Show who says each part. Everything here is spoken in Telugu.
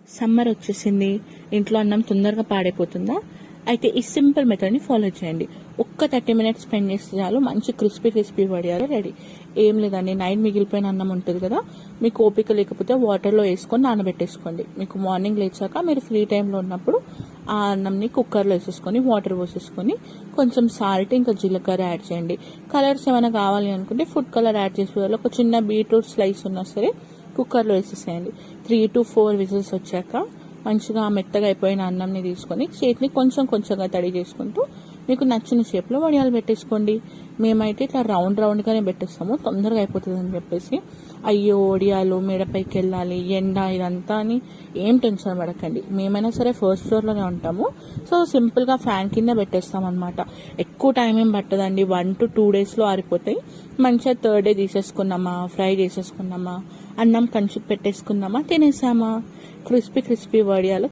Speaker 1: సమ్మర్ వచ్చేసింది, ఇంట్లో అన్నం తొందరగా పాడైపోతుందా? అయితే ఈ సింపుల్ మెథడ్ని ఫాలో చేయండి. ఒక్క 30 మినిట్స్ స్పెండ్ చేస్తే చాలు మంచి క్రిస్పీ వడియాలు రెడీ. ఏం లేదండి, నైట్ మిగిలిపోయిన అన్నం ఉంటుంది కదా, మీకు ఓపిక లేకపోతే వాటర్లో వేసుకొని నానబెట్టేసుకోండి. మీకు మార్నింగ్ లేచాక మీరు ఫ్రీ టైంలో ఉన్నప్పుడు ఆ అన్నంని కుక్కర్లో వేసేసుకొని వాటర్ పోసేసుకొని కొంచెం సాల్ట్ ఇంకా జీలకర్ర యాడ్ చేయండి. కలర్స్ ఏమైనా కావాలి అనుకుంటే ఫుడ్ కలర్ యాడ్ చేసుకోవాలి. ఒక చిన్న బీట్రూట్ స్లైస్ ఉన్నా సరే కుక్కర్లో వేసేసేయండి. 3 to 4 విజిల్స్ వచ్చాక మంచిగా మెత్తగా అయిపోయిన అన్నంని తీసుకొని చేతిని కొంచెంగా తడి చేసుకుంటూ మీకు నచ్చిన షేప్లో వడియాలు పెట్టేసుకోండి. మేమైతే ఇట్లా రౌండ్గానే పెట్టేస్తాము, తొందరగా అయిపోతుంది అని చెప్పేసి. అయ్యో వడియాలు మేడపైకి వెళ్ళాలి, ఎండ ఇదంతా అని ఏం టెన్షన్ పడకండి. మేమైనా సరే ఫస్ట్ ఫ్లోర్లోనే ఉంటాము, సో సింపుల్గా ఫ్యాన్ కింద పెట్టేస్తాం అనమాట. ఎక్కువ టైం ఏం పట్టదండి, 1 to 2 డేస్లో ఆరిపోతాయి. మంచిగా థర్డ్ డే తీసేసుకున్నామా, ఫ్రై చేసేసుకున్నామా, అన్నం కంచుకు పెట్టేసుకున్నామా, తినేసామా. క్రిస్పీ వడియాలు